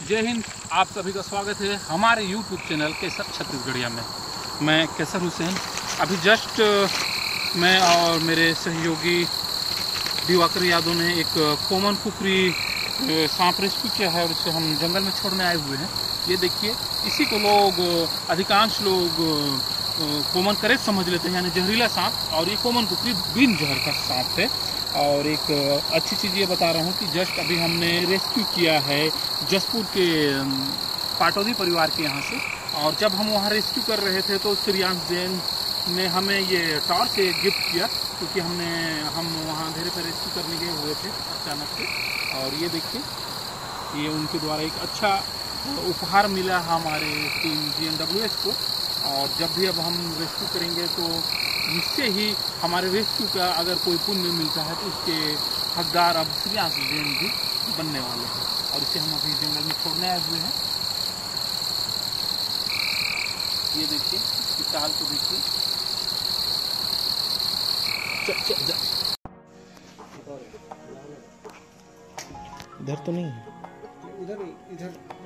जय हिंद। आप सभी का स्वागत है हमारे YouTube चैनल केसर छत्तीसगढ़िया में। मैं केसर हुसैन। अभी जस्ट मैं और मेरे सहयोगी दिवाकर यादव ने एक कॉमन कुकरी सांप रेस्क्यू किया है और इसे हम जंगल में छोड़ने आए हुए हैं। ये देखिए, इसी को लोग अधिकांश लोग कॉमन करेट समझ लेते हैं, यानी जहरीला सांप। और ये कॉमन कुकरी बिन जहर का सांप है। और एक अच्छी चीज़ ये बता रहा हूँ कि जस्ट अभी हमने रेस्क्यू किया है जसपुर के पाटौदी परिवार के यहाँ से। और जब हम वहाँ रेस्क्यू कर रहे थे तो श्रेयांश जैन ने हमें ये टॉर्च गिफ्ट किया, क्योंकि हम वहाँ अंधेरे पर रेस्क्यू करने गए हुए थे अचानक से। और ये देखिए, ये उनके द्वारा एक अच्छा उपहार मिला हमारे टीम GNWS को। और जब भी अब हम रेस्क्यू करेंगे तो इससे ही हमारे रेस्क्यू का अगर कोई पुण्य मिलता है तो उसके हकदार अब श्रेयांश जैन भी बनने वाले हैं। और इसे हम अभी जंगल में छोड़ने आए हुए हैं। ये देखिए, इस चाल को देखिए। इधर तो नहीं है, इधर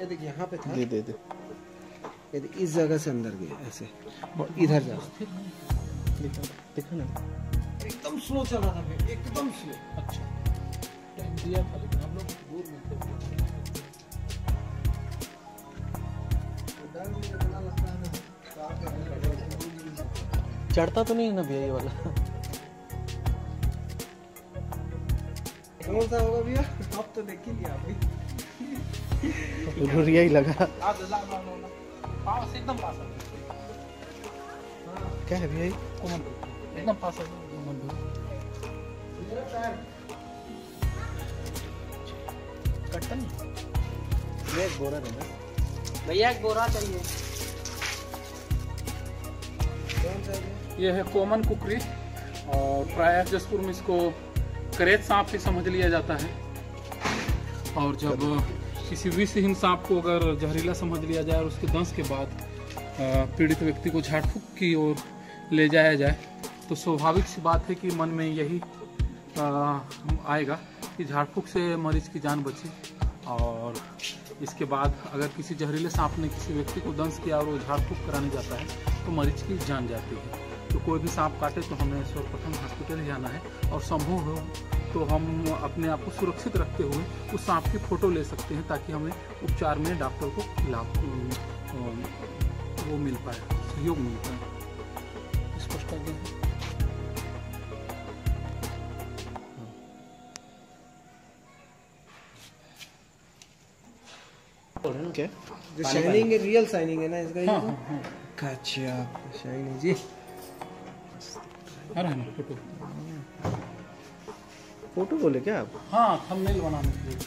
ये देखिए, यहाँ पे था। दे ये इस जगह से अंदर गया ऐसे, और इधर जा देखा ना, एकदम स्लो चला था, एकदम स्लो। अच्छा टाइम दिया था, लेकिन हम लोग दूर में थे। चढ़ता तो नहीं है ना भैया ये वाला? कौन सा होगा भैया? आप तो देख ही लिया अभी। रुरिया ही लगा। पास एकदम पास है। क्या है भैया ये? एकदम पास है। कट्टन एक बोरा देना भैया, एक बोरा चाहिए। ये है कॉमन कुकरी, और प्रायः जसपुर में इसको करेत सांप ही समझ लिया जाता है। और जब किसी विषहीन सांप को अगर जहरीला समझ लिया जाए और उसके दंश के बाद पीड़ित व्यक्ति को झाड़ फूक की ओर ले जाया जाए, तो स्वाभाविक सी बात है कि मन में यही आएगा कि झाड़ फूक से मरीज की जान बचे। और इसके बाद अगर किसी जहरीले सांप ने किसी व्यक्ति को दंश किया और वो झाड़ फूक कराने जाता है तो मरीज की जान जाती है। तो कोई भी सांप काटे तो हमें सर्वप्रथम हॉस्पिटल जाना है, और संभव हो तो हम अपने आप को सुरक्षित रखते हुए उस सांप की फ़ोटो ले सकते हैं, ताकि हमें उपचार में डॉक्टर को लाभ वो मिल पाए, सहयोग मिल पाए। स्पष्ट आगे क्या? जो शाइनिंग है, रियल शाइनिंग है ना इसका? हाँ, हाँ। अच्छा, शाइनिंग जी। आ रहा है ना फोटो? फोटो बोले क्या आप? हाँ, थंबनेल बनाने के लिए।